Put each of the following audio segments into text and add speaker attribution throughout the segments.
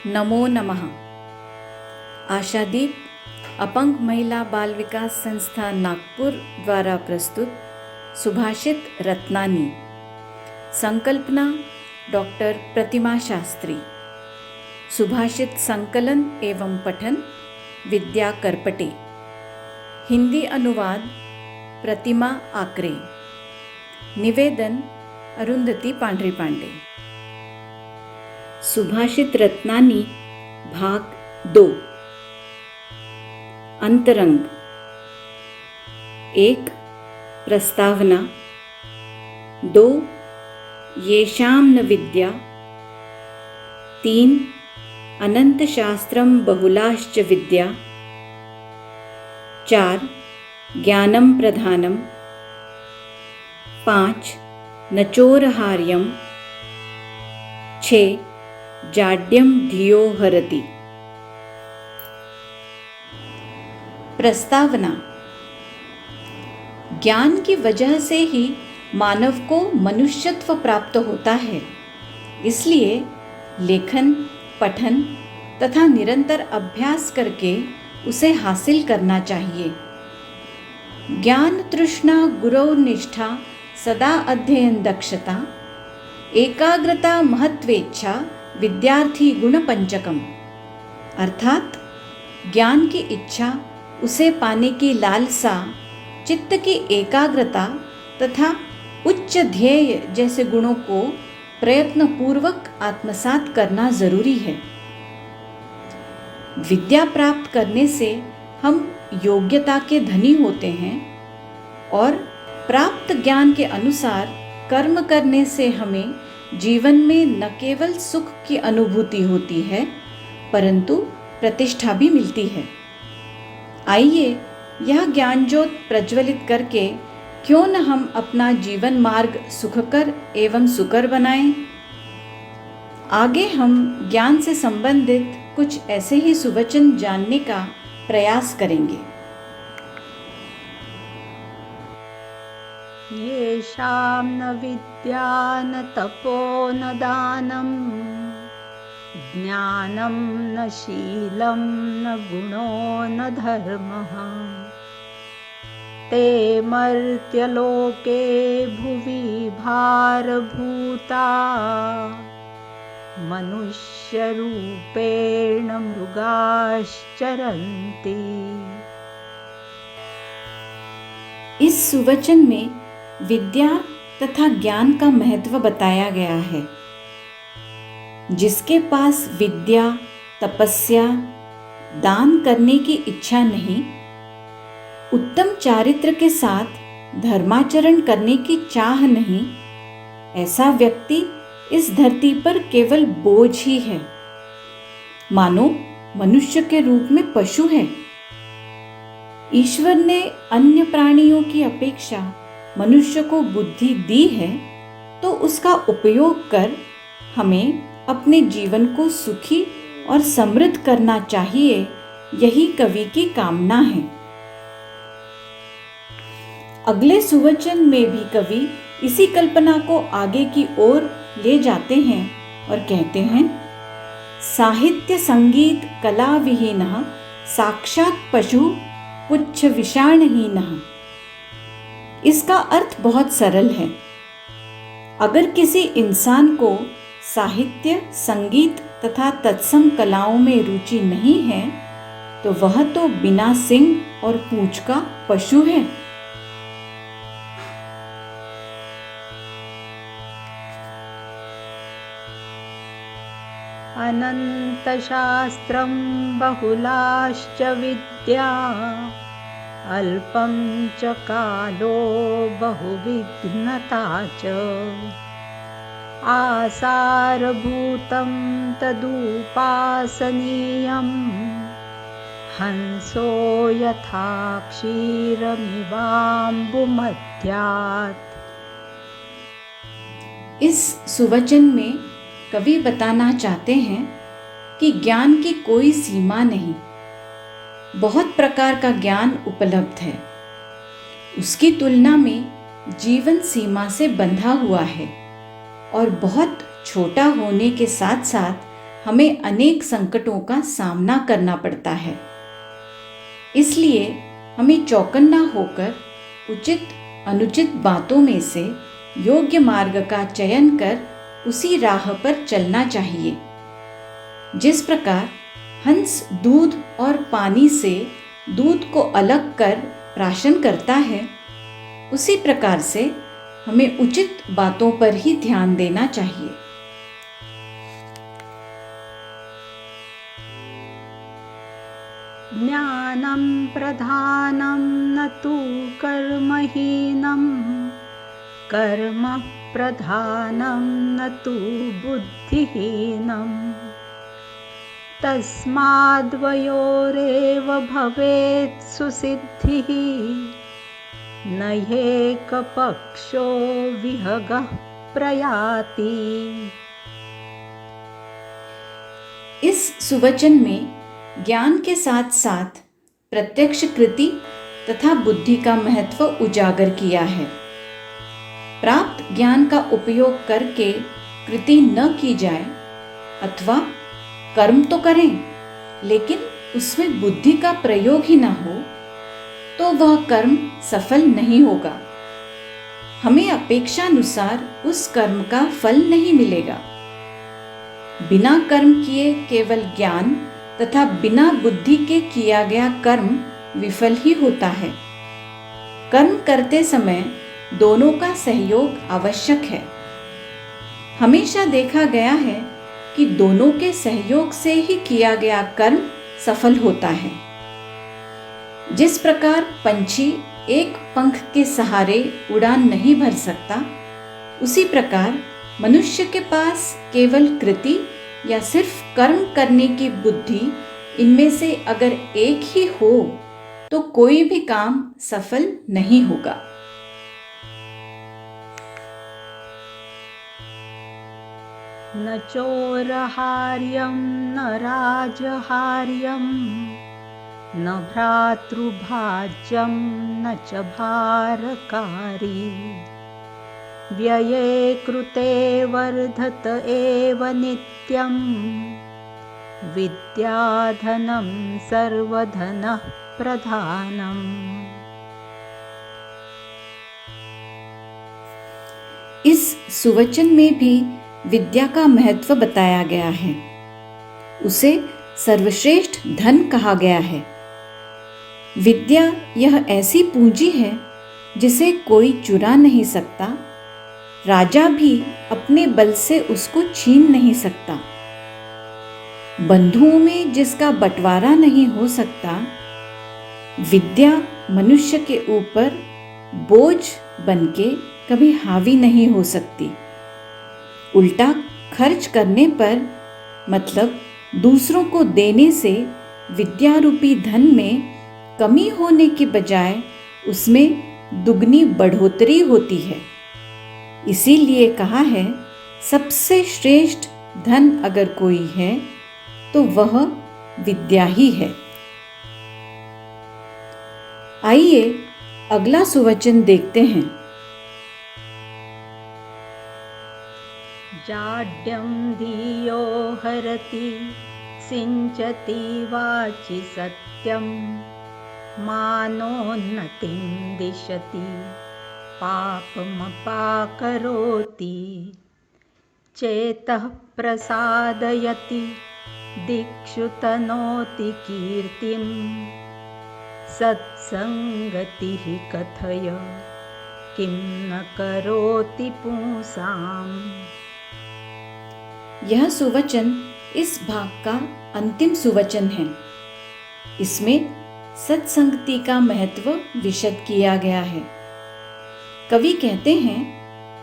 Speaker 1: नमो नमः। आशादीप अपंग महिला बाल विकास संस्था नागपुर द्वारा प्रस्तुत सुभाषित रत्नानी। संकल्पना डॉक्टर प्रतिमा शास्त्री। सुभाषित संकलन एवं पठन विद्या करपटे। हिंदी अनुवाद प्रतिमा आकरे। निवेदन अरुंधति पांढरी पांडे। सुभाषित रत्नानी भाग 2। अंतरंग। 1 प्रस्तावना। 2 येषां न विद्या। 3 अनंत शास्त्रं बहुलाश्च विद्या। 4 ज्ञानं प्रधानम्। 5 न चोरहार्यम्। 6 जाड्यम धियो हरति। प्रस्तावना। ज्ञान की वजह से ही मानव को मनुष्यत्व प्राप्त होता है, इसलिए लेखन, पठन तथा निरंतर अभ्यास करके उसे हासिल करना चाहिए। ज्ञान तृष्णा गुरौ निष्ठा सदा अध्ययन दक्षता एकाग्रता महत्वेच्छा विद्यार्थी गुण पंचकम। अर्थात ज्ञान की इच्छा, उसे पाने की लालसा, चित्त की एकाग्रता तथा उच्च ध्येय जैसे गुणों को प्रयत्नपूर्वक आत्मसात करना जरूरी है। विद्या प्राप्त करने से हम योग्यता के धनी होते हैं और प्राप्त ज्ञान के अनुसार कर्म करने से हमें जीवन में न केवल सुख की अनुभूति होती है, परंतु प्रतिष्ठा भी मिलती है। आइए यह ज्ञान ज्योत प्रज्वलित करके क्यों न हम अपना जीवन मार्ग सुखकर एवं सुकर बनाएं। आगे हम ज्ञान से संबंधित कुछ ऐसे ही सुवचन जानने का प्रयास करेंगे।
Speaker 2: येषां न विद्या न तपो न दानं ज्ञानं न शीलं न गुणो न धर्मः ते मर्त्यलोके भुवि भारभूता मनुष्यरूपेण मृगाश्चरन्ति।
Speaker 1: इस सुवचन में विद्या तथा ज्ञान का महत्व बताया गया है। जिसके पास विद्या, तपस्या, दान करने की इच्छा नहीं, उत्तम चारित्र के साथ धर्माचरण करने की चाह नहीं, ऐसा व्यक्ति इस धरती पर केवल बोझ ही है, मानो मनुष्य के रूप में पशु है। ईश्वर ने अन्य प्राणियों की अपेक्षा मनुष्य को बुद्धि दी है, तो उसका उपयोग कर हमें अपने जीवन को सुखी और समृद्ध करना चाहिए। यही कवि की कामना है। अगले सुवचन में भी कवि इसी कल्पना को आगे की ओर ले जाते हैं और कहते हैं, साहित्य संगीत कला विहीनः साक्षात् पशु पुच्छ विषाणहीनः। इसका अर्थ बहुत सरल है। अगर किसी इंसान को साहित्य, संगीत तथा तत्सम कलाओं में रुचि नहीं है, तो वह तो बिना सिंग और पूंछ का पशु है।
Speaker 2: अनंत शास्त्रं बहुलाश्च विद्या अल्पं च कालो बहुविघ्नता च आसारभूतं तदुपासनीयं हंसो यथा क्षीरमिवाम्बुमध्यात्।
Speaker 1: इस सुवचन में कवि बताना चाहते हैं कि ज्ञान की कोई सीमा नहीं। बहुत प्रकार का ज्ञान उपलब्ध है। उसकी तुलना में जीवन सीमा से बंधा हुआ है और बहुत छोटा होने के साथ साथ हमें अनेक संकटों का सामना करना पड़ता है। इसलिए हमें चौकन्ना होकर उचित अनुचित बातों में से योग्य मार्ग का चयन कर उसी राह पर चलना चाहिए। जिस प्रकार हंस दूध और पानी से दूध को अलग कर प्राशन करता है, उसी प्रकार से हमें उचित बातों पर ही ध्यान देना चाहिए।
Speaker 2: ज्ञानं प्रधानं न तु कर्महीनं, कर्म प्रधानं न तु बुद्धिहीनं। तस्माद्वयोरेव भवेत् सुसिद्धिः, न एकपक्षो विहगः प्रयाति।
Speaker 1: इस सुवचन में ज्ञान के साथ साथ प्रत्यक्ष कृति तथा बुद्धि का महत्व उजागर किया है। प्राप्त ज्ञान का उपयोग करके कृति न की जाए अथवा कर्म तो करें लेकिन उसमें बुद्धि का प्रयोग ही न हो तो वह कर्म सफल नहीं होगा। हमें अपेक्षानुसार उस कर्म का फल नहीं मिलेगा। बिना कर्म किए केवल ज्ञान तथा बिना बुद्धि के किया गया कर्म विफल ही होता है। कर्म करते समय दोनों का सहयोग आवश्यक है। हमेशा देखा गया है कि दोनों के सहयोग से ही किया गया कर्म सफल होता है। जिस प्रकार पंछी एक पंख के सहारे उड़ान नहीं भर सकता, उसी प्रकार मनुष्य के पास केवल कृति या सिर्फ कर्म करने की बुद्धि, इनमें से अगर एक ही हो तो कोई भी काम सफल नहीं होगा।
Speaker 2: न चोरहार्यं न राजहार्यं, न भ्रातृभाज्यं न च भारकारी। व्यये कृते वर्धत एव नित्यं, विद्याधनं सर्वधनः प्रधानम्।
Speaker 1: इस सुवचन में भी विद्या का महत्व बताया गया है। उसे सर्वश्रेष्ठ धन कहा गया है। विद्या यह ऐसी पूंजी है जिसे कोई चुरा नहीं सकता। राजा भी अपने बल से उसको छीन नहीं सकता। बंधुओं में जिसका बंटवारा नहीं हो सकता, विद्या मनुष्य के ऊपर बोझ बनके कभी हावी नहीं हो सकती। उल्टा खर्च करने पर, मतलब दूसरों को देने से, विद्यारूपी धन में कमी होने के बजाय उसमें दुगनी बढ़ोतरी होती है। इसीलिए कहा है, सबसे श्रेष्ठ धन अगर कोई है तो वह विद्या ही है। आइए अगला सुवचन देखते हैं।
Speaker 2: जाड्यं धियो हरति सिंचति वाचि सत्यं, मानोन्नतिं दिशति पापमपाकरोति। चेतः प्रसादयति दिक्षु तनोति कीर्तिं, सत्संगतिः कथय किं न करोति पुंसाम्।
Speaker 1: यह सुवचन इस भाग का अंतिम सुवचन है। इसमें सत्संगति का महत्व विशद किया गया है। कवि कहते हैं,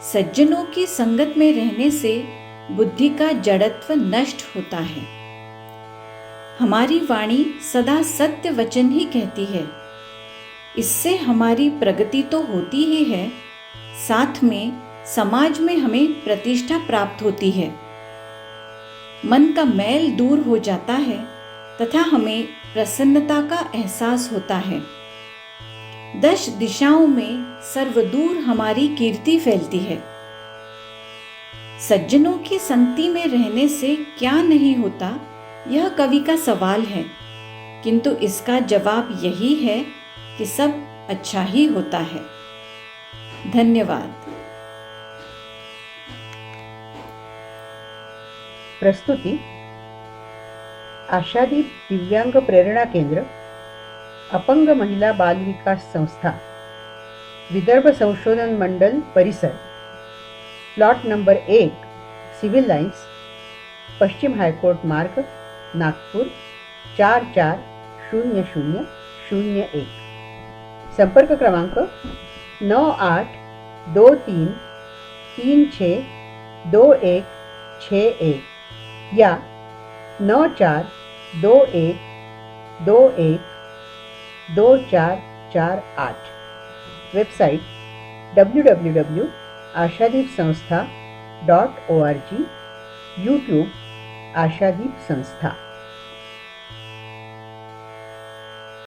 Speaker 1: सज्जनों की संगत में रहने से बुद्धि का जड़त्व नष्ट होता है। हमारी वाणी सदा सत्य वचन ही कहती है। इससे हमारी प्रगति तो होती ही है, साथ में समाज में हमें प्रतिष्ठा प्राप्त होती है। मन का मैल दूर हो जाता है तथा हमें प्रसन्नता का एहसास होता है। 10 दिशाओं में सर्वदूर हमारी कीर्ति फैलती है। सज्जनों की संगति में रहने से क्या नहीं होता, यह कवि का सवाल है, किंतु इसका जवाब यही है कि सब अच्छा ही होता है। धन्यवाद।
Speaker 3: प्रस्तुति आशादीप दिव्यांग प्रेरणा केंद्र, अपंग महिला बाल विकास संस्था, विदर्भ संशोधन मंडल परिसर, प्लॉट नंबर 1, सिव्हिल लाइन्स, पश्चिम हायकोर्ट मार्ग, नागपूर 440001। संपर्क क्रमांक 9823362161 या 9421212448। Website www.ashadipsanstha.org। यूट्यूब आशादीप संस्था।